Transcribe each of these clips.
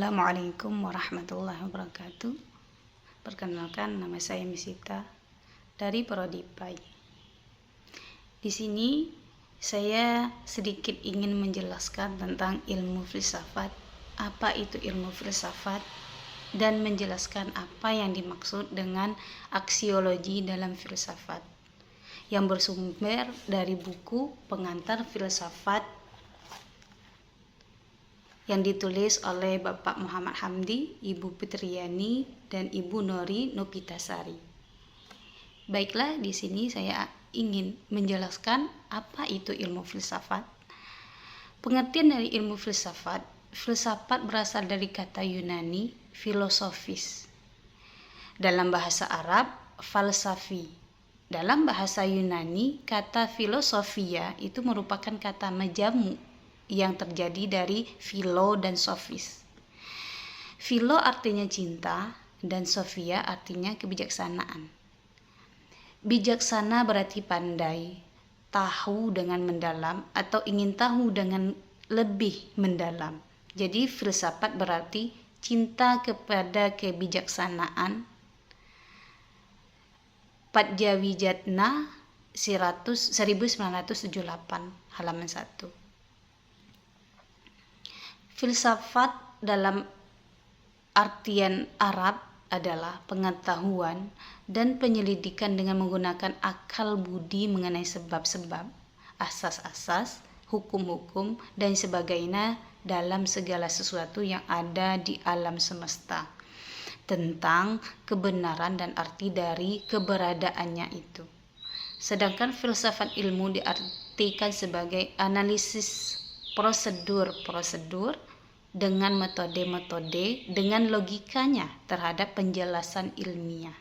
Assalamualaikum warahmatullahi wabarakatuh. Perkenalkan, nama saya Misita dari Prodi PAI. Di sini saya sedikit ingin menjelaskan tentang ilmu filsafat, apa itu ilmu filsafat, dan menjelaskan apa yang dimaksud dengan aksiologi dalam filsafat yang bersumber dari buku Pengantar Filsafat yang ditulis oleh Bapak Muhammad Hamdi, Ibu Fitriani, dan Ibu Nori Nopitasari. Baiklah, di sini saya ingin menjelaskan apa itu ilmu filsafat. Pengertian dari ilmu filsafat, filsafat berasal dari kata Yunani filosofis. Dalam bahasa Arab, falsafi. Dalam bahasa Yunani, kata filosofia itu merupakan kata majamu yang terjadi dari philo dan sofis. Philo artinya cinta dan sofia artinya kebijaksanaan. Bijaksana berarti pandai, tahu dengan mendalam atau ingin tahu dengan lebih mendalam. Jadi filsafat berarti cinta kepada kebijaksanaan. Padjawijatna 1978 halaman 1. Filsafat dalam artian Arab adalah pengetahuan dan penyelidikan dengan menggunakan akal budi mengenai sebab-sebab, asas-asas, hukum-hukum, dan sebagainya dalam segala sesuatu yang ada di alam semesta, tentang kebenaran dan arti dari keberadaannya itu. Sedangkan filsafat ilmu diartikan sebagai analisis prosedur-prosedur dengan metode-metode dengan logikanya terhadap penjelasan ilmiah.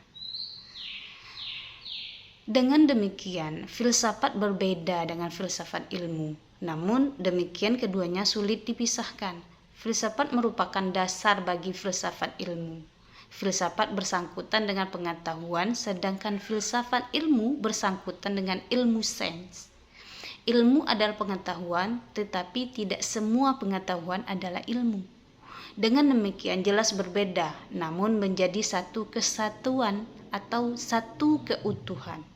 Dengan demikian, filsafat berbeda dengan filsafat ilmu. Namun demikian keduanya sulit dipisahkan. Filsafat merupakan dasar bagi filsafat ilmu. Filsafat bersangkutan dengan pengetahuan, sedangkan filsafat ilmu bersangkutan dengan ilmu sains. Ilmu adalah pengetahuan, tetapi tidak semua pengetahuan adalah ilmu. Dengan demikian jelas berbeda, namun menjadi satu kesatuan atau satu keutuhan.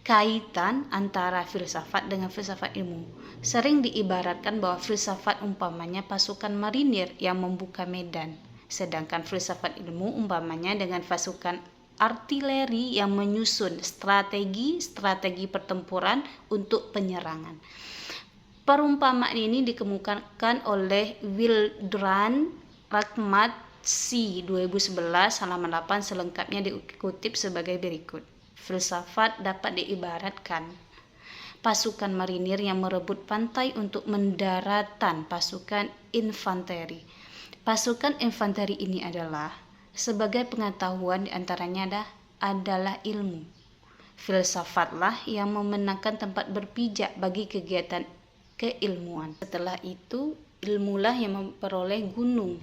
Kaitan antara filsafat dengan filsafat ilmu sering diibaratkan bahwa filsafat umpamanya pasukan marinir yang membuka medan, sedangkan filsafat ilmu umpamanya dengan pasukan artileri yang menyusun strategi pertempuran untuk penyerangan. Perumpamaan ini dikemukakan oleh Wildran Rahmat C. 2011 halaman 8, selengkapnya dikutip sebagai berikut. Filsafat dapat diibaratkan pasukan marinir yang merebut pantai untuk mendaratan pasukan infanteri. Pasukan infanteri ini adalah sebagai pengetahuan diantaranya adalah ilmu. Filsafatlah yang memenangkan tempat berpijak bagi kegiatan keilmuan. Setelah itu, ilmulah yang memperoleh gunung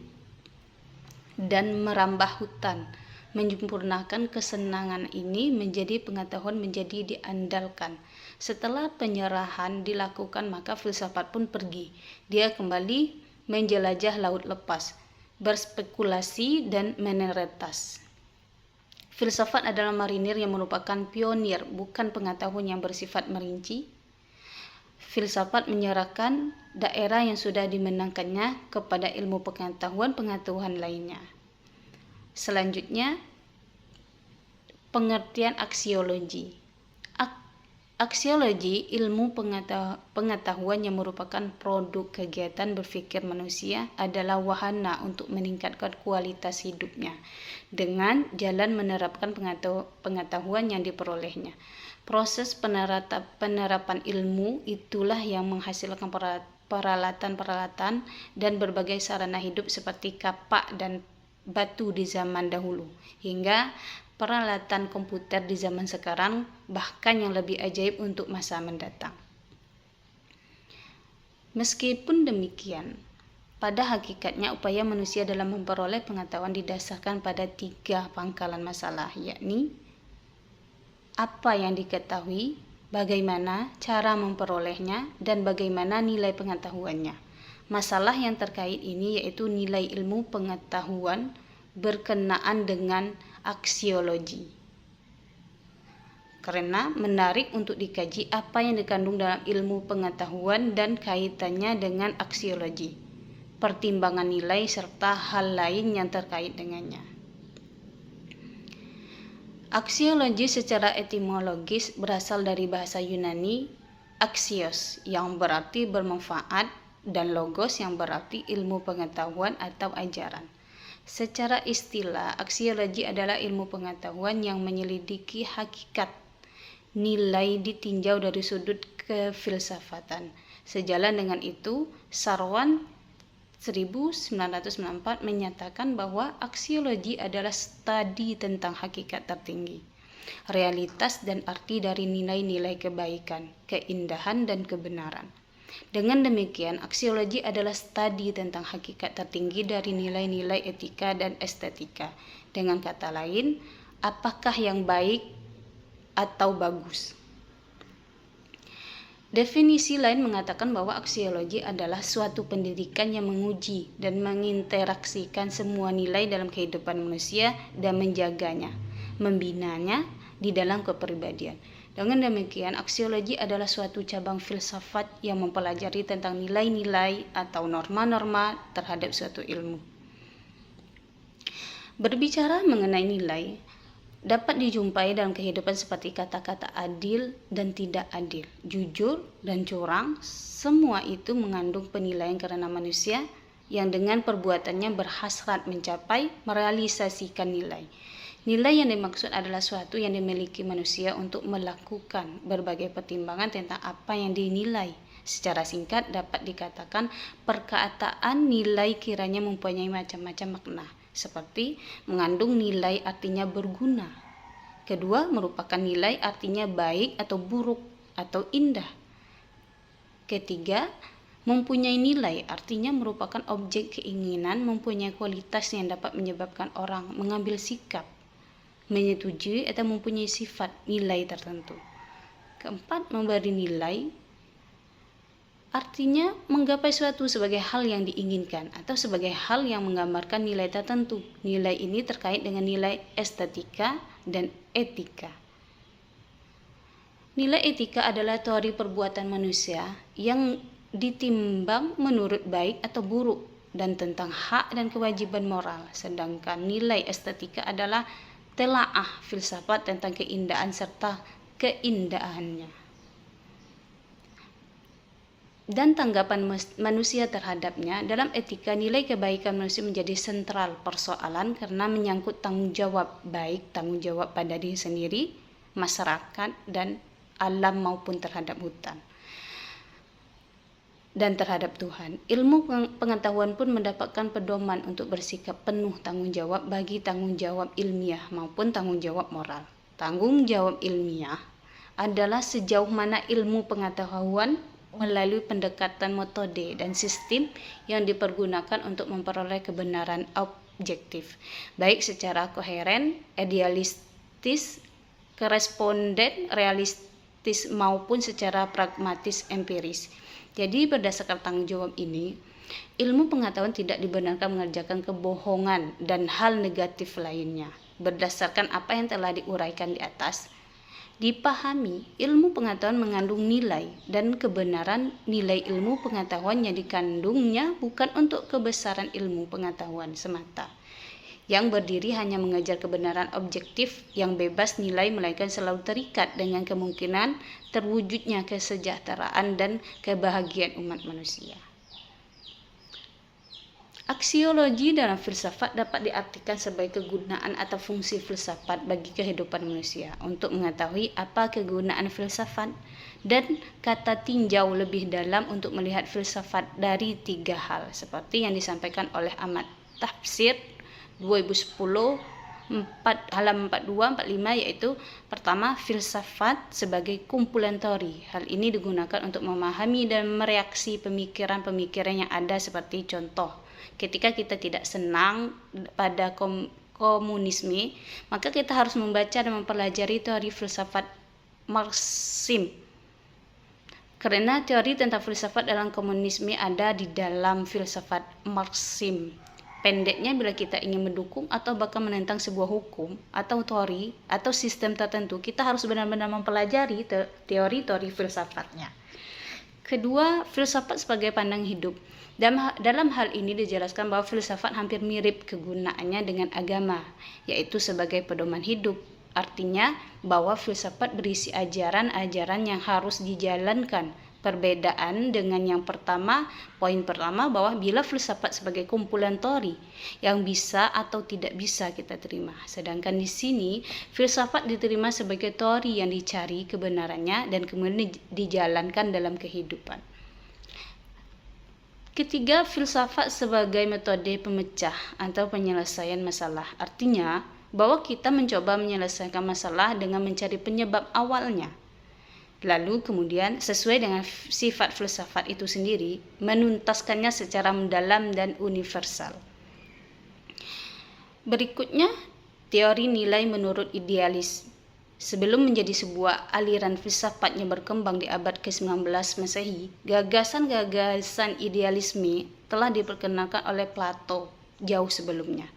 dan merambah hutan. Menyempurnakan kesenangan ini menjadi pengetahuan menjadi diandalkan. Setelah penyerahan dilakukan, maka filsafat pun pergi. Dia kembali menjelajah laut lepas, berspekulasi dan meneretas. Filsafat adalah marinir yang merupakan pionir, bukan pengetahuan yang bersifat merinci. Filsafat menyerahkan daerah yang sudah dimenangkannya kepada ilmu pengetahuan lainnya. Selanjutnya, pengertian aksiologi. Aksiologi, ilmu pengetahuan yang merupakan produk kegiatan berpikir manusia, adalah wahana untuk meningkatkan kualitas hidupnya dengan jalan menerapkan pengetahuan yang diperolehnya. Proses penerapan ilmu itulah yang menghasilkan peralatan-peralatan dan berbagai sarana hidup seperti kapak dan batu di zaman dahulu, hingga peralatan komputer di zaman sekarang, bahkan yang lebih ajaib untuk masa mendatang. Meskipun demikian, pada hakikatnya upaya manusia dalam memperoleh pengetahuan didasarkan pada 3 pangkalan masalah, yakni apa yang diketahui, bagaimana cara memperolehnya, dan bagaimana nilai pengetahuannya. Masalah yang terkait ini yaitu nilai ilmu pengetahuan berkenaan dengan aksiologi. Karena menarik untuk dikaji apa yang dikandung dalam ilmu pengetahuan dan kaitannya dengan aksiologi, pertimbangan nilai serta hal lain yang terkait dengannya. Aksiologi secara etimologis berasal dari bahasa Yunani axios yang berarti bermanfaat dan logos yang berarti ilmu pengetahuan atau ajaran. Secara istilah, aksiologi adalah ilmu pengetahuan yang menyelidiki hakikat nilai ditinjau dari sudut kefilsafatan. Sejalan dengan itu, Sarwan 1994 menyatakan bahwa aksiologi adalah studi tentang hakikat tertinggi, realitas dan arti dari nilai-nilai kebaikan, keindahan dan kebenaran. Dengan demikian, aksiologi adalah studi tentang hakikat tertinggi dari nilai-nilai etika dan estetika. Dengan kata lain, apakah yang baik atau bagus. Definisi lain mengatakan bahwa aksiologi adalah suatu pendidikan yang menguji dan menginteraksikan semua nilai dalam kehidupan manusia dan menjaganya, membinanya di dalam kepribadian. Dengan demikian, aksiologi adalah suatu cabang filsafat yang mempelajari tentang nilai-nilai atau norma-norma terhadap suatu ilmu. Berbicara mengenai nilai, dapat dijumpai dalam kehidupan seperti kata-kata adil dan tidak adil, jujur dan curang. Semua itu mengandung penilaian karena manusia yang dengan perbuatannya berhasrat mencapai merealisasikan nilai. Nilai yang dimaksud adalah suatu yang dimiliki manusia untuk melakukan berbagai pertimbangan tentang apa yang dinilai. Secara singkat dapat dikatakan perkataan nilai kiranya mempunyai macam-macam makna, seperti mengandung nilai artinya berguna. Kedua, merupakan nilai artinya baik atau buruk atau indah. Ketiga, mempunyai nilai artinya merupakan objek keinginan, mempunyai kualitas yang dapat menyebabkan orang mengambil sikap, menyetujui atau mempunyai sifat nilai tertentu. Keempat, memberi nilai artinya menggapai suatu sebagai hal yang diinginkan atau sebagai hal yang menggambarkan nilai tertentu. Nilai ini terkait dengan nilai estetika dan etika. Nilai etika adalah teori perbuatan manusia yang ditimbang menurut baik atau buruk dan tentang hak dan kewajiban moral. Sedangkan nilai estetika adalah telaah filsafat tentang keindahan serta keindahannya dan tanggapan manusia terhadapnya. Dalam etika, nilai kebaikan manusia menjadi sentral persoalan karena menyangkut tanggung jawab, baik tanggung jawab pada diri sendiri, masyarakat, dan alam maupun terhadap hutan dan terhadap Tuhan. Ilmu pengetahuan pun mendapatkan pedoman untuk bersikap penuh tanggung jawab bagi tanggung jawab ilmiah maupun tanggung jawab moral. Tanggung jawab ilmiah adalah sejauh mana ilmu pengetahuan melalui pendekatan metode dan sistem yang dipergunakan untuk memperoleh kebenaran objektif, baik secara koheren, idealistis, koresponden, realistis maupun secara pragmatis empiris. Jadi berdasarkan tanggung jawab ini, ilmu pengetahuan tidak dibenarkan mengerjakan kebohongan dan hal negatif lainnya. Berdasarkan apa yang telah diuraikan di atas, dipahami, ilmu pengetahuan mengandung nilai dan kebenaran. Nilai ilmu pengetahuan yang dikandungnya bukan untuk kebesaran ilmu pengetahuan semata, yang berdiri hanya mengejar kebenaran objektif yang bebas nilai, melainkan selalu terikat dengan kemungkinan terwujudnya kesejahteraan dan kebahagiaan umat manusia. Aksiologi dalam filsafat dapat diartikan sebagai kegunaan atau fungsi filsafat bagi kehidupan manusia. Untuk mengetahui apa kegunaan filsafat dan kata tinjau lebih dalam untuk melihat filsafat dari 3 hal seperti yang disampaikan oleh Ahmad Tafsir 2010 halaman 42-45, yaitu pertama, filsafat sebagai kumpulan teori. Hal ini digunakan untuk memahami dan mereaksi pemikiran-pemikiran yang ada, seperti contoh, ketika kita tidak senang pada komunisme, maka kita harus membaca dan mempelajari teori filsafat Marxisme. Karena teori tentang filsafat dalam komunisme ada di dalam filsafat Marxisme. Pendeknya, bila kita ingin mendukung atau bahkan menentang sebuah hukum atau teori atau sistem tertentu, kita harus benar-benar mempelajari teori-teori filsafatnya. Kedua, filsafat sebagai pandang hidup. Dalam hal ini dijelaskan bahwa filsafat hampir mirip kegunaannya dengan agama, yaitu sebagai pedoman hidup. Artinya bahwa filsafat berisi ajaran-ajaran yang harus dijalankan. Perbedaan dengan yang poin pertama bahwa bila filsafat sebagai kumpulan teori yang bisa atau tidak bisa kita terima. Sedangkan di sini filsafat diterima sebagai teori yang dicari kebenarannya dan kemudian dijalankan dalam kehidupan. Ketiga, filsafat sebagai metode pemecah atau penyelesaian masalah. Artinya bahwa kita mencoba menyelesaikan masalah dengan mencari penyebab awalnya. Lalu kemudian sesuai dengan sifat filsafat itu sendiri, menuntaskannya secara mendalam dan universal. Berikutnya, teori nilai menurut idealis. Sebelum menjadi sebuah aliran filsafat yang berkembang di abad ke-19 Masehi, gagasan-gagasan idealisme telah diperkenalkan oleh Plato jauh sebelumnya.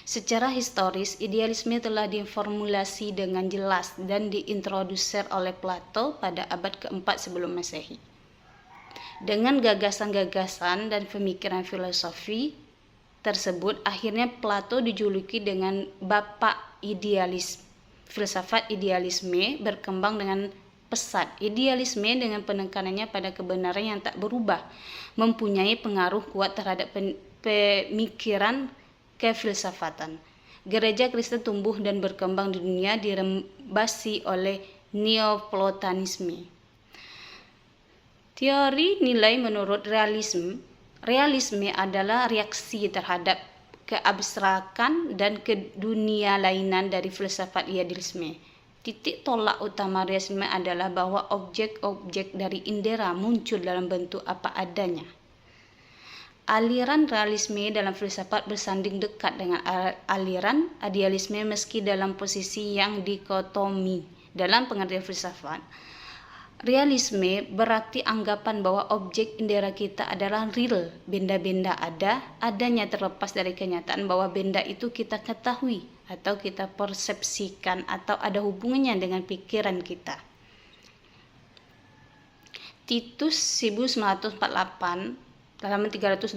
Secara historis, idealisme telah diformulasi dengan jelas dan diintrodusir oleh Plato pada abad ke-4 sebelum Masehi. Dengan gagasan-gagasan dan pemikiran filosofi tersebut, akhirnya Plato dijuluki dengan bapak idealis. Filsafat idealisme berkembang dengan pesat. Idealisme dengan penekanannya pada kebenaran yang tak berubah mempunyai pengaruh kuat terhadap pemikiran kefilsafatan. Gereja Kristen tumbuh dan berkembang di dunia dirembasi oleh Neoplatonisme. Teori nilai menurut realisme. Realisme adalah reaksi terhadap keabstrakan dan kedunialainan dari filsafat idealisme. Titik tolak utama realisme adalah bahwa objek-objek dari indera muncul dalam bentuk apa adanya. Aliran realisme dalam filsafat bersanding dekat dengan aliran idealisme meski dalam posisi yang dikotomi. Dalam pengertian filsafat, realisme berarti anggapan bahwa objek indera kita adalah real, benda-benda adanya terlepas dari kenyataan bahwa benda itu kita ketahui atau kita persepsikan atau ada hubungannya dengan pikiran kita. Titus 1948 halaman 328,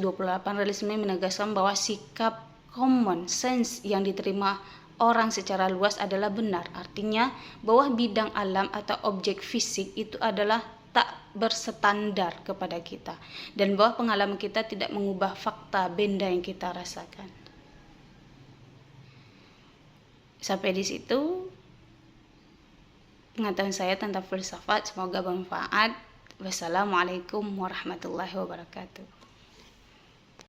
realisme menegaskan bahwa sikap common sense yang diterima orang secara luas adalah benar. Artinya bahwa bidang alam atau objek fisik itu adalah tak bersestandar kepada kita, dan bahwa pengalaman kita tidak mengubah fakta benda yang kita rasakan. Sampai di situ pengetahuan saya tentang filsafat, semoga bermanfaat. Wassalamualaikum warahmatullahi wabarakatuh.